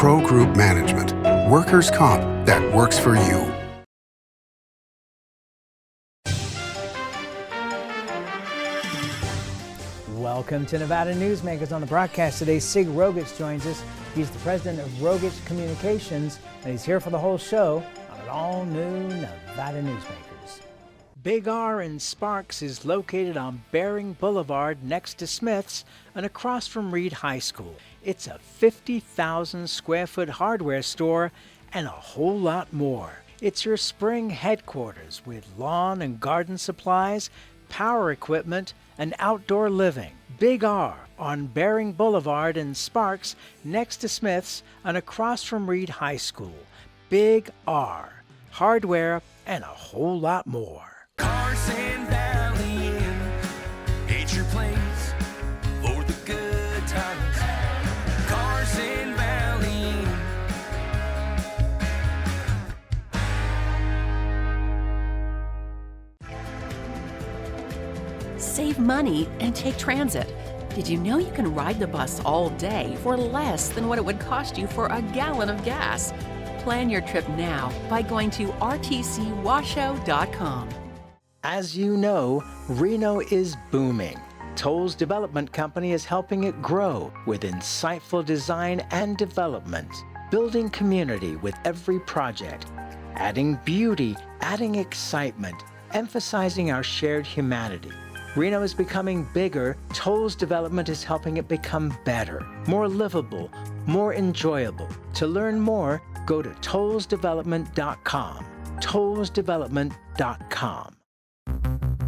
Pro Group Management. Workers' comp that works for you. Welcome to Nevada Newsmakers. On the broadcast today, Sig Rogich joins us. He's the president of Rogich Communications, and he's here for the whole show on an all-new Nevada Newsmakers. Big R in Sparks is located on Bering Boulevard next to Smith's and across from Reed High School. It's a 50,000 square foot hardware store and a whole lot more. It's your spring headquarters with lawn and garden supplies, power equipment, and outdoor living. Big R on Bering Boulevard in Sparks next to Smith's and across from Reed High School. Big R, hardware and a whole lot more. Carson Valley Inn, it's your place for the good times. Carson Valley Inn. Save money and take transit. Did you know you can ride the bus all day for less than what it would cost you for a gallon of gas? Plan your trip now by going to rtcwashoe.com. As you know, Reno is booming. Toll's development company is helping it grow with insightful design and development, building community with every project, adding beauty, adding excitement, emphasizing our shared humanity. Reno is becoming bigger. Toll's development is helping it become better, more livable, more enjoyable. To learn more, go to tollsdevelopment.com. tollsdevelopment.com.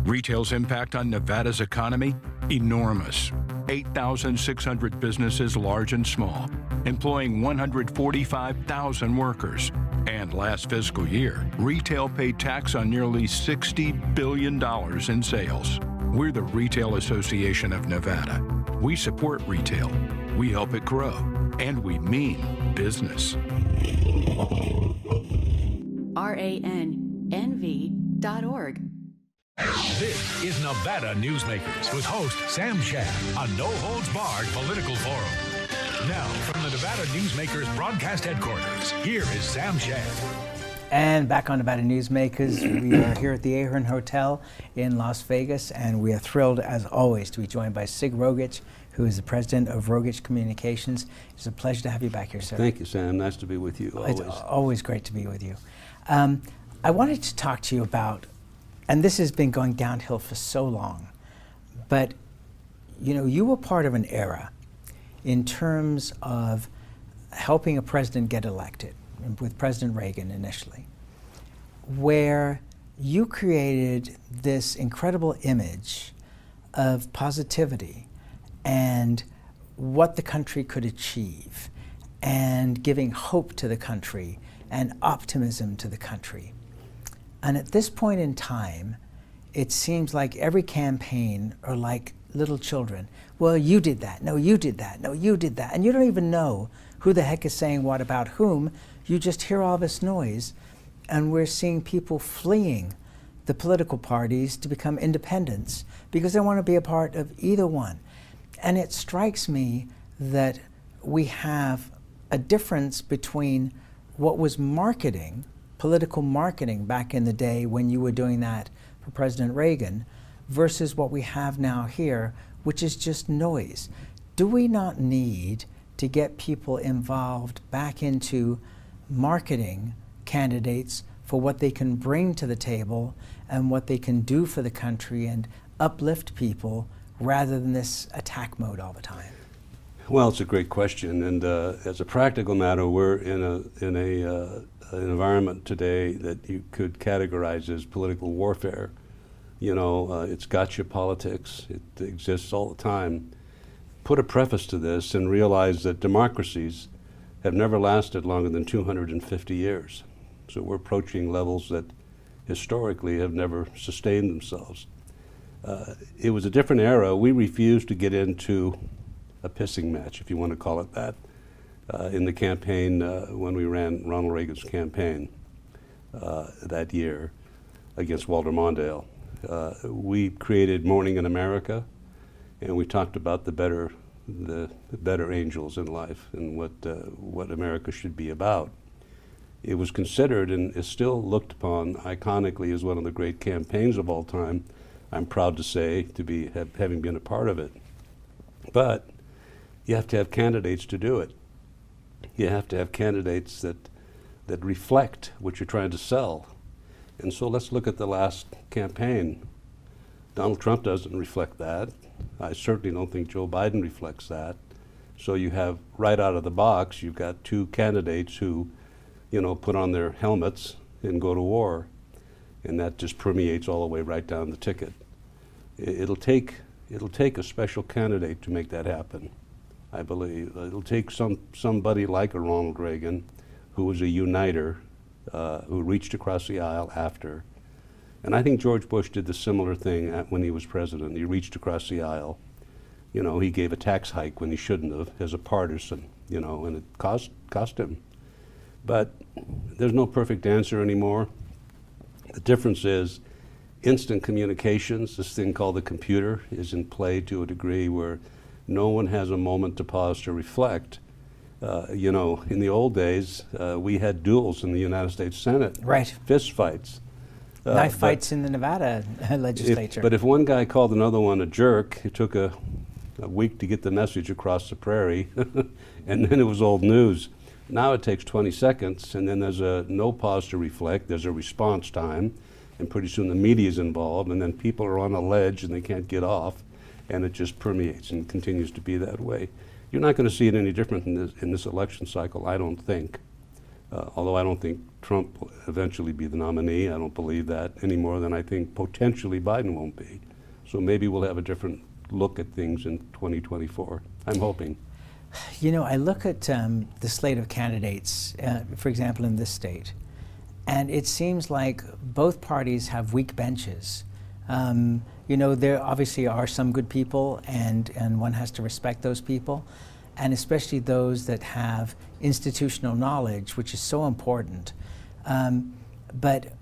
Retail's impact on Nevada's economy? Enormous. 8,600 businesses, large and small, employing 145,000 workers. And last fiscal year, retail paid tax on nearly $60 billion in sales. We're the Retail Association of Nevada. We support retail, we help it grow, and we mean business. RANNV.org. This is Nevada Newsmakers with host Sam Shad on No Holds Barred Political Forum. Now, from the Nevada Newsmakers broadcast headquarters, here is Sam Shad. And back on Nevada Newsmakers, we are here at the Ahern Hotel in Las Vegas, and we are thrilled, as always, to be joined by Sig Rogich, who is the president of Rogich Communications. It's a pleasure to have you back here, sir. Thank you, Sam. Nice to be with you, always. It's always great to be with you. I wanted to talk to you about, and this has been going downhill for so long, but you know, you were part of an era in terms of helping a president get elected, with President Reagan initially, where you created this incredible image of positivity and what the country could achieve, and giving hope to the country and optimism to the country. And at this point in time, it seems like every campaign are like little children. Well, you did that. No, you did that. No, you did that. And you don't even know who the heck is saying what about whom. You just hear all this noise, and we're seeing people fleeing the political parties to become independents because they want to be a part of either one. And it strikes me that we have a difference between what was marketing, political marketing back in the day when you were doing that for President Reagan, versus what we have now here, which is just noise. Do we not need to get people involved back into marketing candidates for what they can bring to the table and what they can do for the country and uplift people, rather than this attack mode all the time? Well, it's a great question, and as a practical matter, we're in an environment today that you could categorize as political warfare. You know, it's gotcha politics. It exists all the time. Put a preface to this and realize that democracies have never lasted longer than 250 years. So we're approaching levels that historically have never sustained themselves. It was a different era. We refused to get into a pissing match, if you want to call it that, in the campaign when we ran Ronald Reagan's campaign that year against Walter Mondale. We created Morning in America, and we talked about the better the better angels in life and what America should be about. It was considered and is still looked upon iconically as one of the great campaigns of all time. I'm proud to say, having been a part of it. But you have to have candidates to do it. You have to have candidates that reflect what you're trying to sell. And so let's look at the last campaign. Donald Trump doesn't reflect that. I certainly don't think Joe Biden reflects that. So you have, right out of the box, you've got two candidates who, put on their helmets and go to war. And that just permeates all the way right down the ticket. It'll take a special candidate to make that happen, I believe. It'll take somebody like a Ronald Reagan, who was a uniter, who reached across the aisle after. And I think George Bush did the similar thing when he was president. He reached across the aisle. He gave a tax hike when he shouldn't have, as a partisan, and it cost him. But there's no perfect answer anymore. The difference is instant communications, this thing called the computer, is in play to a degree where no one has a moment to pause to reflect. In the old days, we had duels in the United States Senate. Right. Fist fights. Knife fights in the Nevada legislature. But if one guy called another one a jerk, it took a week to get the message across the prairie, and then it was old news. Now it takes 20 seconds, and then there's no pause to reflect. There's a response time, and pretty soon the media is involved, and then people are on a ledge and they can't get off, and it just permeates and continues to be that way. You're not going to see it any different in this election cycle, I don't think. Although I don't think Trump will eventually be the nominee. I don't believe that any more than I think potentially Biden won't be. So maybe we'll have a different look at things in 2024. I'm hoping. I look at the slate of candidates, for example, in this state, and it seems like both parties have weak benches. There obviously are some good people, and one has to respect those people, and especially those that have institutional knowledge, which is so important. But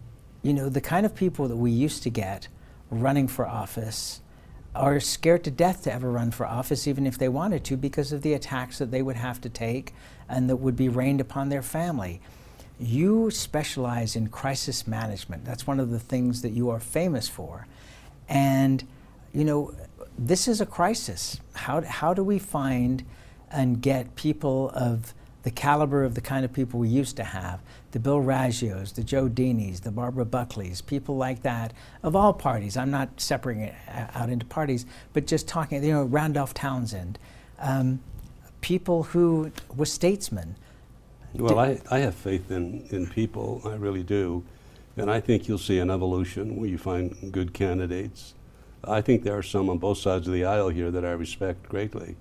the kind of people that we used to get running for office are scared to death to ever run for office, even if they wanted to, because of the attacks that they would have to take and that would be rained upon their family. You specialize in crisis management. That's one of the things that you are famous for. And, this is a crisis. How do we find and get people of the caliber of the kind of people we used to have, the Bill Raggios, the Joe Deenys, the Barbara Buckleys, people like that, of all parties. I'm not separating it out into parties, but just talking, Randolph Townsend, people who were statesmen. Well, I have faith in people, I really do. And I think you'll see an evolution where you find good candidates. I think there are some on both sides of the aisle here that I respect greatly.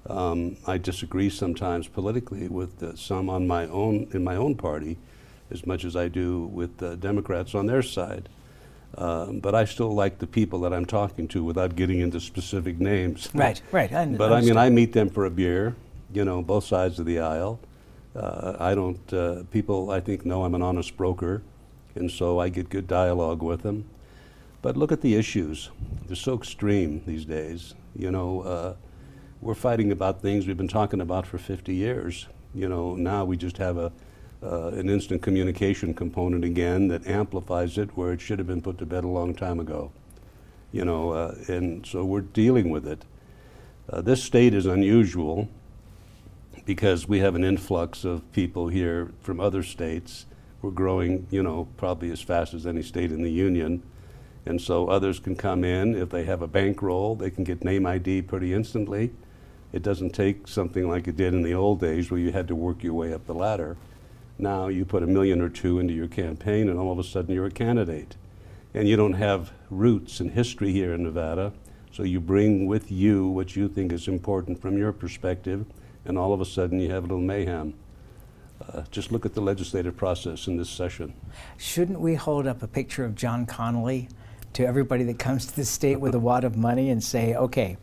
I disagree sometimes politically with some in my own party, as much as I do with Democrats on their side. But I still like the people that I'm talking to without getting into specific names. Right. But I meet them for a beer, both sides of the aisle. People I think know I'm an honest broker, and so I get good dialogue with them. But look at the issues. They're so extreme these days. We're fighting about things we've been talking about for 50 years. Now we just have an instant communication component again that amplifies it where it should have been put to bed a long time ago. And so we're dealing with it. This state is unusual because we have an influx of people here from other states. We're growing, probably as fast as any state in the union. And so others can come in. If they have a bankroll, they can get name ID pretty instantly. It doesn't take something like it did in the old days where you had to work your way up the ladder. Now you put $1 million or $2 million into your campaign and all of a sudden you're a candidate. And you don't have roots and history here in Nevada, so you bring with you what you think is important from your perspective, and all of a sudden you have a little mayhem. Just look at the legislative process in this session. Shouldn't we hold up a picture of John Connolly to everybody that comes to the state with a wad of money and say, okay,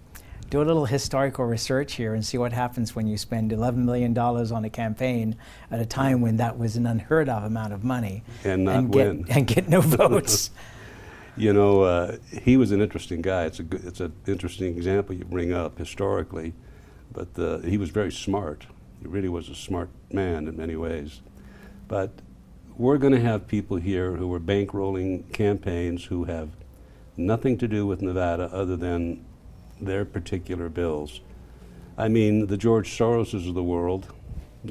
do a little historical research here and see what happens when you spend $11 million on a campaign at a time when that was an unheard of amount of money and not win and get no votes. He was an interesting guy. It's an interesting example you bring up historically. But he was very smart. He really was a smart man in many ways. But we're going to have people here who are bankrolling campaigns who have nothing to do with Nevada other than their particular bills. I mean, the George Soroses of the world,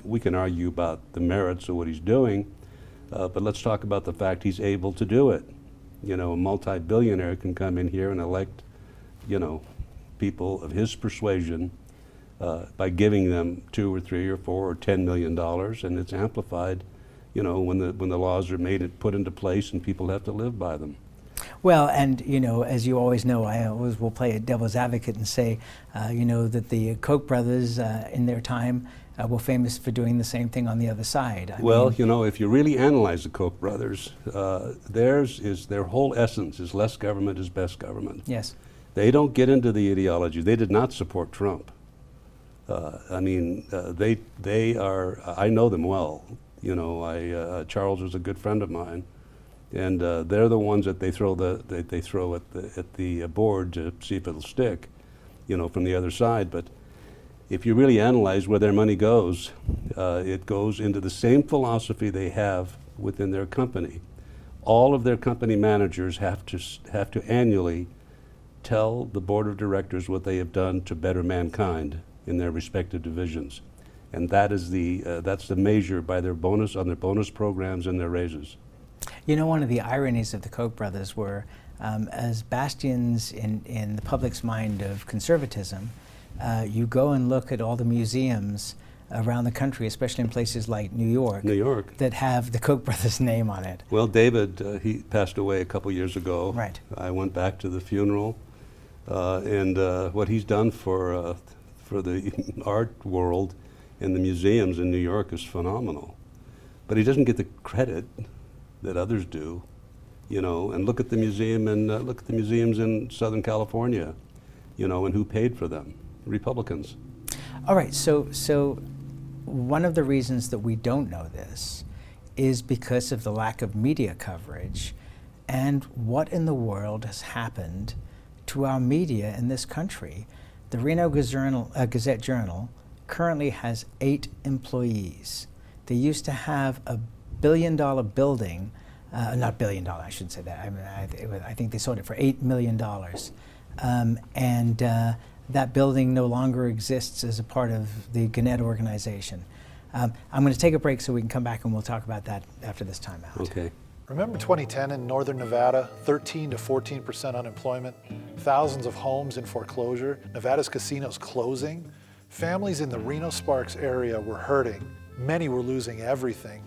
we can argue about the merits of what he's doing, but let's talk about the fact he's able to do it. You know, a multi-billionaire can come in here and elect, you know, people of his persuasion by giving them $2 or $3 or $4 or $10 million, and it's amplified, you know, when the laws are put into place and people have to live by them. Well, and you know, as you always know, I always will play a devil's advocate and say, you know, that the Koch brothers in their time were famous for doing the same thing on the other side. I mean, you know, if you really analyze the Koch brothers, their whole essence is less government is best government. Yes. They don't get into the ideology. They did not support Trump. I mean, they are. I know them well. You know, Charles was a good friend of mine, and they're the ones that they throw at the board to see if it'll stick, you know, from the other side. But if you really analyze where their money goes, it goes into the same philosophy they have within their company. All of their company managers have to annually tell the board of directors what they have done to better mankind in their respective divisions, and that's the measure by their bonus programs and their raises. You know, one of the ironies of the Koch brothers were, as bastions in the public's mind of conservatism, you go and look at all the museums around the country, especially in places like New York, that have the Koch brothers' name on it. Well, David, he passed away a couple years ago. Right. I went back to the funeral, and what he's done for the art world and the museums in New York is phenomenal. But he doesn't get the credit that others do, you know. And look at the museum and look at the museums in Southern California, you know, and who paid for them? Republicans. All right. So one of the reasons that we don't know this is because of the lack of media coverage, and what in the world has happened to our media in this country. The Reno Gazette Journal currently has 8 employees. They used to have a $1 billion building, not $1 billion, I shouldn't say that. I mean, I think they sold it for $8 million. That building no longer exists as a part of the Gannett organization. I'm going to take a break so we can come back and we'll talk about that after this timeout. Okay. Remember 2010 in northern Nevada, 13 to 14% unemployment, thousands of homes in foreclosure, Nevada's casinos closing? Families in the Reno-Sparks area were hurting. Many were losing everything.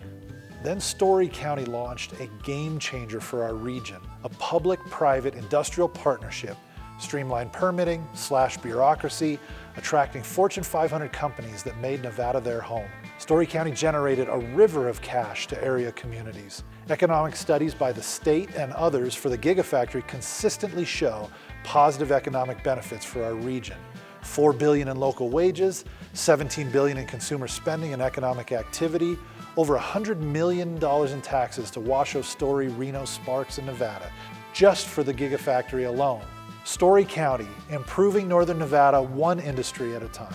Then Story County launched a game changer for our region, a public-private industrial partnership, streamlined permitting, slashed bureaucracy, attracting Fortune 500 companies that made Nevada their home. Story County generated a river of cash to area communities. Economic studies by the state and others for the Gigafactory consistently show positive economic benefits for our region. $4 billion in local wages, $17 billion in consumer spending and economic activity, over $100 million in taxes to Washoe, Story, Reno, Sparks, and Nevada, just for the Gigafactory alone. Story County, improving northern Nevada one industry at a time.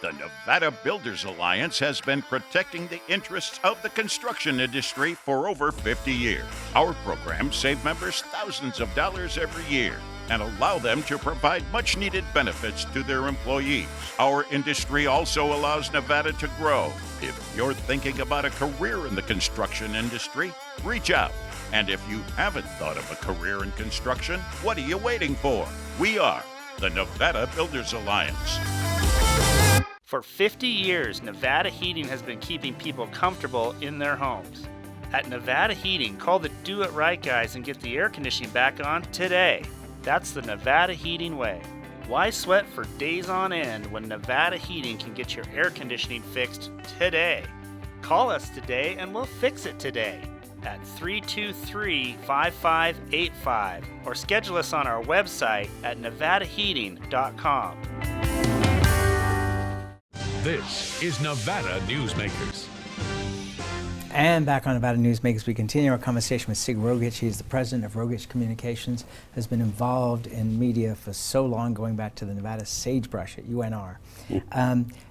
The Nevada Builders Alliance has been protecting the interests of the construction industry for over 50 years. Our programs save members thousands of dollars every year and allow them to provide much-needed benefits to their employees. Our industry also allows Nevada to grow. If you're thinking about a career in the construction industry, reach out. And if you haven't thought of a career in construction, what are you waiting for? We are the Nevada Builders Alliance. For 50 years, Nevada Heating has been keeping people comfortable in their homes. At Nevada Heating, call the Do It Right guys and get the air conditioning back on today. That's the Nevada Heating way. Why sweat for days on end when Nevada Heating can get your air conditioning fixed today? Call us today and we'll fix it today at 323-5585 or schedule us on our website at nevadaheating.com. This is Nevada Newsmakers. And back on Nevada Newsmakers, we continue our conversation with Sig Rogich. He's the president of Rogich Communications, has been involved in media for so long, going back to the Nevada Sagebrush at UNR.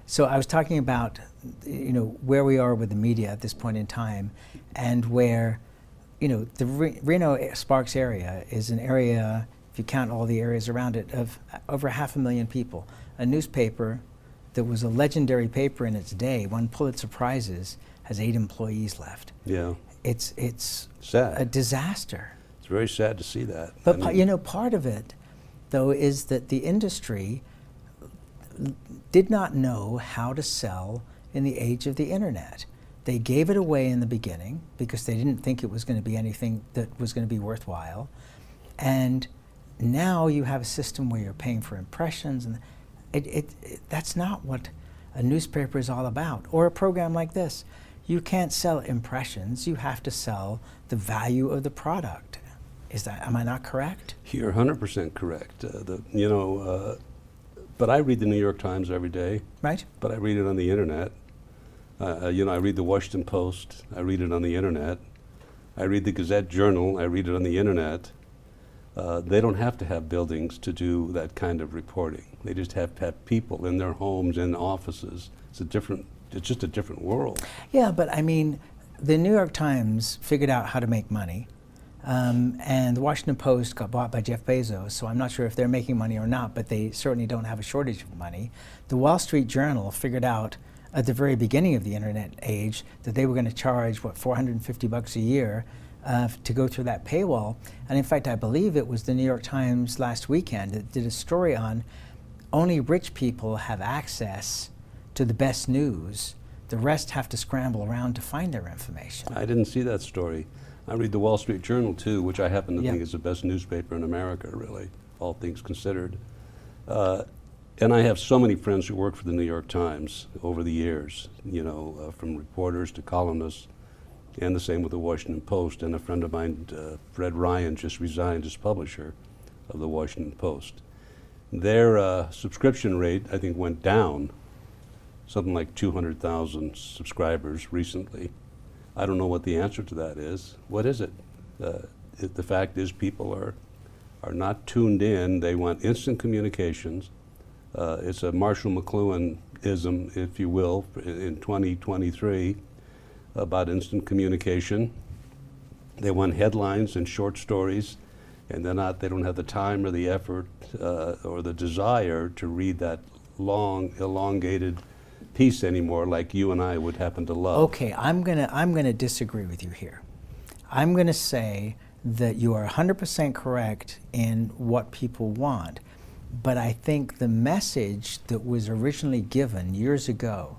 So I was talking about, where we are with the media at this point in time, and where, the Reno Sparks area is an area, if you count all the areas around it, of over 500,000 people. A newspaper that was a legendary paper in its day, won Pulitzer Prizes, has 8 employees left. Yeah. It's sad. A disaster. It's very sad to see that. But part of it, though, is that the industry did not know how to sell in the age of the internet. They gave it away in the beginning because they didn't think it was going to be anything that was going to be worthwhile. And now you have a system where you're paying for impressions, and that's not what a newspaper is all about, or a program like this. You can't sell impressions, you have to sell the value of the product. Am I not correct? You're 100% correct. But I read the New York Times every day. Right. But I read it on the internet. I read the Washington Post, I read it on the internet. I read the Gazette Journal, I read it on the internet. They don't have to have buildings to do that kind of reporting. They just have to have people in their homes, in offices. It's just a different world. Yeah, but I mean, the New York Times figured out how to make money, and the Washington Post got bought by Jeff Bezos, so I'm not sure if they're making money or not, but they certainly don't have a shortage of money. The Wall Street Journal figured out at the very beginning of the internet age that they were going to charge, $450 a year to go through that paywall. And in fact, I believe it was the New York Times last weekend that did a story on only rich people have access to the best news. The rest have to scramble around to find their information. I didn't see that story. I read the Wall Street Journal too, which I happen to think is the best newspaper in America, really, all things considered. And I have so many friends who work for the New York Times over the years, from reporters to columnists, and the same with the Washington Post. And a friend of mine, Fred Ryan, just resigned as publisher of the Washington Post. Their subscription rate, I think, went down something like 200,000 subscribers recently. I don't know what the answer to that is. What is it? The fact is people are not tuned in. They want instant communications. It's a Marshall McLuhan-ism, if you will, in 2023 about instant communication. They want headlines and short stories, and they don't have the time or the effort or the desire to read that long, elongated piece anymore, like you and I would happen to love. Okay, I'm gonna disagree with you here. I'm gonna say that you are 100% correct in what people want, but I think the message that was originally given years ago,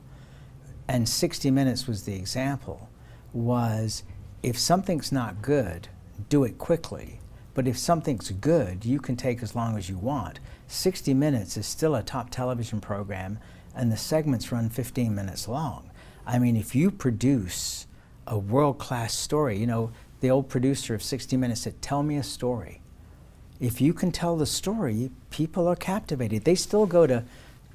and 60 Minutes was the example, was if something's not good, do it quickly. But if something's good, you can take as long as you want. 60 Minutes is still a top television program, and the segments run 15 minutes long. I mean, if you produce a world-class story, the old producer of 60 Minutes said, tell me a story. If you can tell the story, people are captivated. They still go to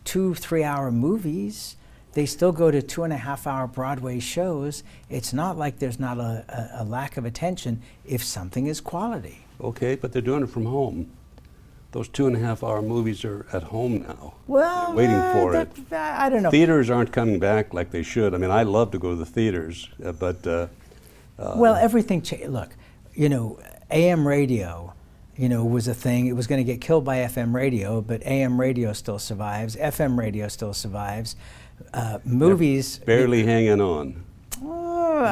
2-3 hour movies. They still go to 2.5 hour Broadway shows. It's not like there's not a lack of attention if something is quality. Okay, but they're doing it from home. Those 2.5 hour movies are at home now. Well, they're waiting for it. I don't know. Theaters aren't coming back like they should. I mean, I love to go to the theaters, but... well, everything changed. Look, AM radio, was a thing. It was going to get killed by FM radio, but AM radio still survives. FM radio still survives. Movies... They're barely hanging on. Oh,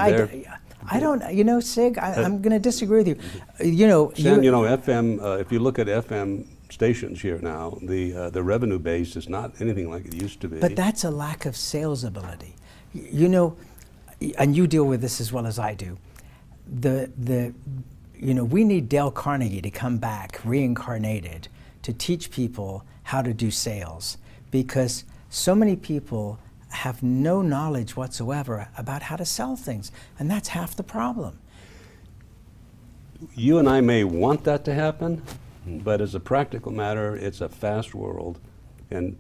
I don't, Sig, I'm going to disagree with you. Sam, FM, if you look at FM stations here now, the revenue base is not anything like it used to be. But that's a lack of sales ability. And you deal with this as well as I do. We need Dale Carnegie to come back, reincarnated, to teach people how to do sales, because so many people have no knowledge whatsoever about how to sell things, and that's half the problem. You and I may want that to happen, but as a practical matter, it's a fast world, and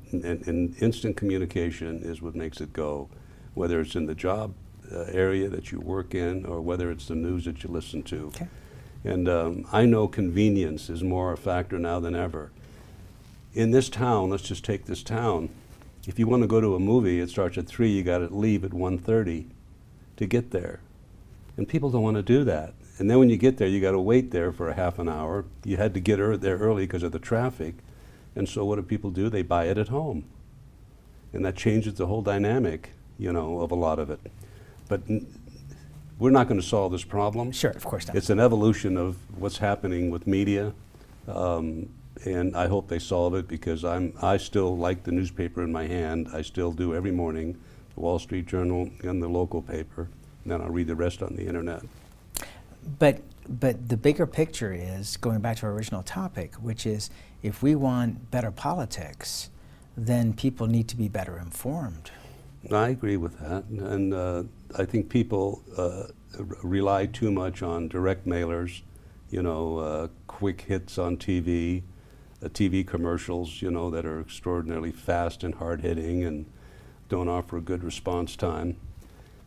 instant communication is what makes it go, whether it's in the job area that you work in, or whether it's the news that you listen to. Okay. And I know convenience is more a factor now than ever. In this town, let's just take this town, if you want to go to a movie, it starts at 3, you got to leave at 1:30 to get there. And people don't want to do that. And then when you get there, you got to wait there for a half an hour. You had to get there early because of the traffic. And so what do people do? They buy it at home. And that changes the whole dynamic, you know, of a lot of it. But we're not going to solve this problem. Sure, of course not. It's an evolution of what's happening with media. And I hope they solve it, because I still like the newspaper in my hand. I still do every morning, the Wall Street Journal and the local paper. And then I'll read the rest on the internet. But the bigger picture is, going back to our original topic, which is, if we want better politics, then people need to be better informed. I agree with that. And I think people rely too much on direct mailers, you know, quick hits on TV, TV commercials, you know, that are extraordinarily fast and hard-hitting and don't offer a good response time.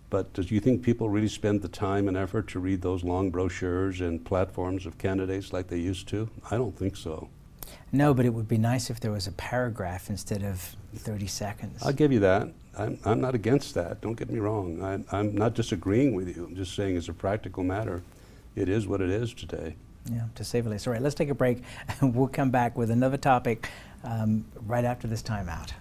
But do you think people really spend the time and effort to read those long brochures and platforms of candidates like they used to? I don't think so. No, but it would be nice if there was a paragraph instead of 30 seconds. I'll give you that. I'm not against that. Don't get me wrong. I'm not disagreeing with you. I'm just saying, as a practical matter, it is what it is today. Yeah, to say the least. All right, let's take a break, and we'll come back with another topic right after this timeout.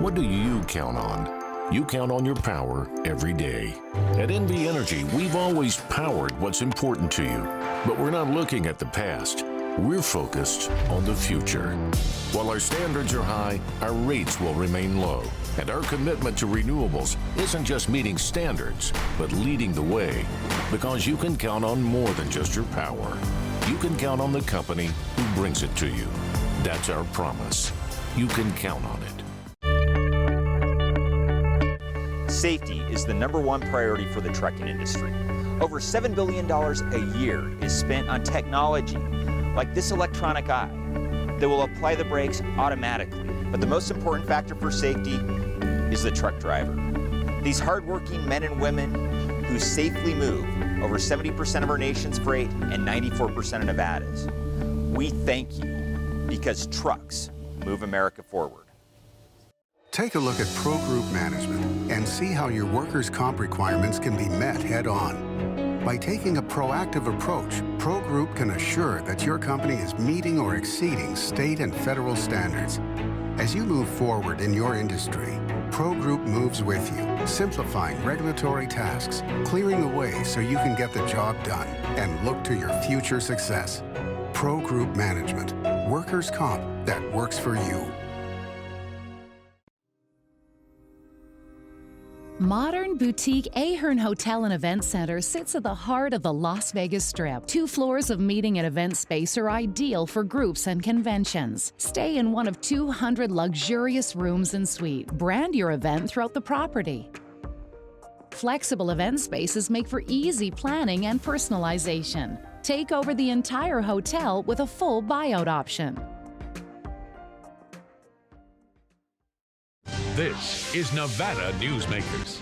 What do you count on? You count on your power every day. At NV Energy, we've always powered what's important to you, but we're not looking at the past. We're focused on the future. While our standards are high, our rates will remain low. And our commitment to renewables isn't just meeting standards, but leading the way. Because you can count on more than just your power. You can count on the company who brings it to you. That's our promise. You can count on it. Safety is the #1 priority for the trucking industry. Over $7 billion a year is spent on technology like this electronic eye that will apply the brakes automatically. But the most important factor for safety is the truck driver. These hardworking men and women who safely move over 70% of our nation's freight and 94% of Nevada's. We thank you, because trucks move America forward. Take a look at Pro Group Management and see how your workers' comp requirements can be met head-on. By taking a proactive approach, Pro Group can assure that your company is meeting or exceeding state and federal standards. As you move forward in your industry, Pro Group moves with you, simplifying regulatory tasks, clearing the way so you can get the job done and look to your future success. Pro Group Management, workers' comp that works for you. Modern boutique Ahern Hotel and Event Center sits at the heart of the Las Vegas Strip. 2 floors of meeting and event space are ideal for groups and conventions. Stay in one of 200 luxurious rooms and suites. Brand your event throughout the property. Flexible event spaces make for easy planning and personalization. Take over the entire hotel with a full buyout option. This is Nevada Newsmakers.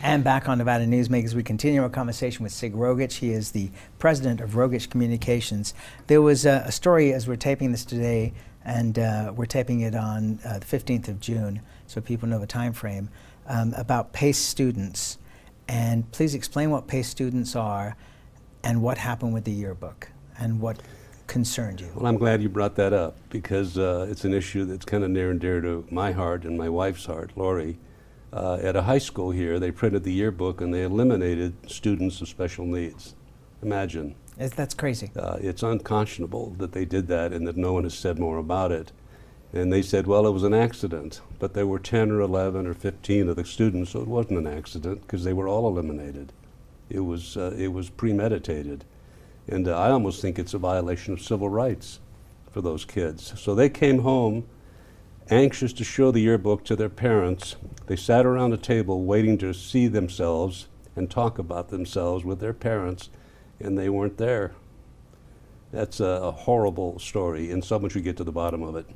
And back on Nevada Newsmakers, we continue our conversation with Sig Rogich. He is the president of Rogich Communications. There was a story as we're taping this today, and we're taping it on the 15th of June, so people know the time frame, about PACE students. And please explain what PACE students are and what happened with the yearbook and what concerned you. Well, I'm glad you brought that up, because it's an issue that's kind of near and dear to my heart and my wife's heart, Lori. At a high school here, they printed the yearbook and they eliminated students of special needs. Imagine. That's crazy. It's unconscionable that they did that and that no one has said more about it. And they said, well, it was an accident, but there were 10 or 11 or 15 of the students, so it wasn't an accident because they were all eliminated. It was premeditated. And I almost think it's a violation of civil rights for those kids. So they came home anxious to show the yearbook to their parents. They sat around a table waiting to see themselves and talk about themselves with their parents, and they weren't there. That's a horrible story, and someone should get to the bottom of it.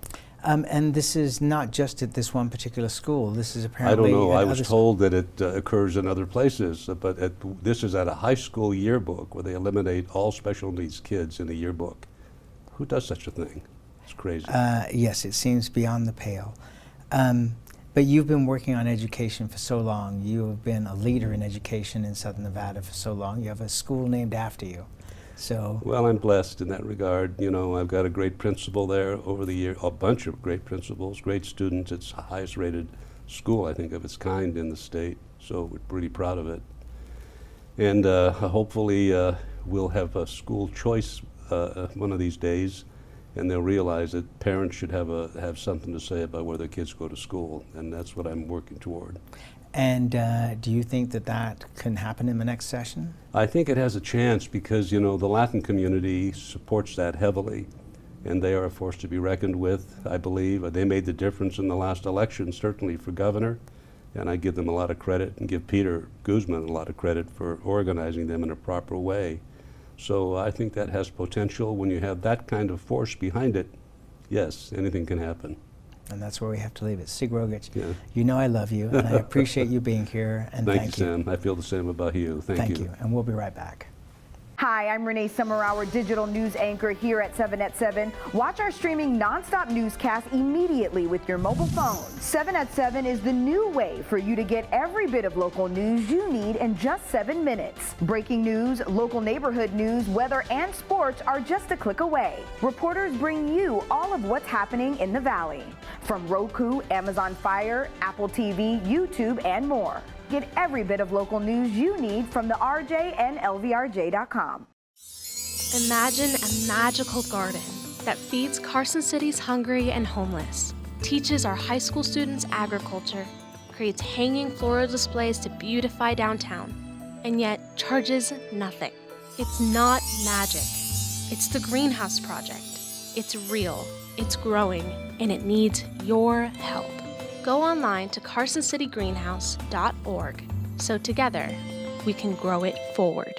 And this is not just at this one particular school. This is apparently. I don't know. I was told that it occurs in other places, but this is at a high school yearbook where they eliminate all special needs kids in the yearbook. Who does such a thing? It's crazy. Yes, it seems beyond the pale. But you've been working on education for so long. You have been a leader in education in Southern Nevada for so long. You have a school named after you. So. Well, I'm blessed in that regard. You know, I've got a great principal there over the year, a bunch of great principals, great students. It's the highest rated school, I think, of its kind in the state. So we're pretty proud of it. And hopefully we'll have a school choice one of these days, and they'll realize that parents should have something to say about where their kids go to school, and that's what I'm working toward. And do you think that that can happen in the next session? I think it has a chance because, you know, the Latin community supports that heavily, and they are a force to be reckoned with, I believe. They made the difference in the last election, certainly for governor, and I give them a lot of credit and give Peter Guzman a lot of credit for organizing them in a proper way. So I think that has potential. When you have that kind of force behind it, yes, anything can happen. And that's where we have to leave it. Sig Rogich, yeah. You know I love you, and I appreciate you being here, and thank you. Sam. I feel the same about you. Thank you. And we'll be right back. Hi, I'm Renee Summerhour, digital news anchor here at 7 at 7. Watch our streaming nonstop newscast immediately with your mobile phone. 7 at 7 is the new way for you to get every bit of local news you need in just 7 minutes. Breaking news, local neighborhood news, weather, and sports are just a click away. Reporters bring you all of what's happening in the Valley. From Roku, Amazon Fire, Apple TV, YouTube, and more. Get every bit of local news you need from the RJ and LVRJ.com. Imagine a magical garden that feeds Carson City's hungry and homeless, teaches our high school students agriculture, creates hanging floral displays to beautify downtown, and yet charges nothing. It's not magic. It's the Greenhouse Project. It's real, it's growing, and it needs your help. Go online to carsоncitygreenhouse.org so together we can grow it forward.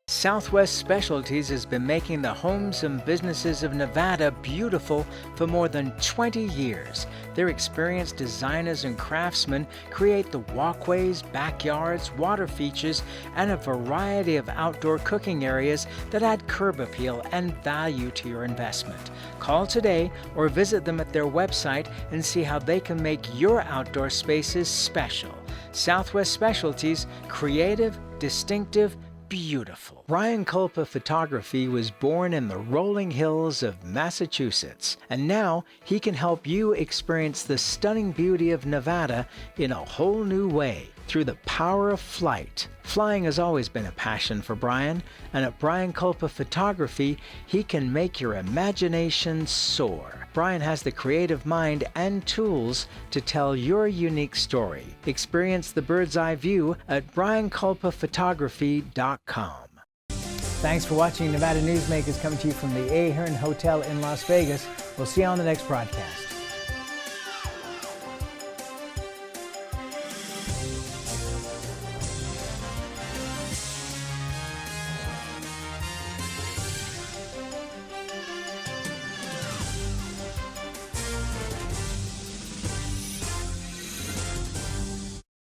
Southwest Specialties has been making the homes and businesses of Nevada beautiful for more than 20 years. Their experienced designers and craftsmen create the walkways, backyards, water features, and a variety of outdoor cooking areas that add curb appeal and value to your investment. Call today or visit them at their website and see how they can make your outdoor spaces special. Southwest Specialties, creative, distinctive, beautiful. Brian Culpa Photography was born in the rolling hills of Massachusetts, and now he can help you experience the stunning beauty of Nevada in a whole new way through the power of flight. Flying has always been a passion for Brian, and at Brian Culpa Photography, he can make your imagination soar. Brian has the creative mind and tools to tell your unique story. Experience the bird's eye view at brianculpaphotography.com. Thanks for watching Nevada Newsmakers, coming to you from the Ahern Hotel in Las Vegas. We'll see you on the next broadcast.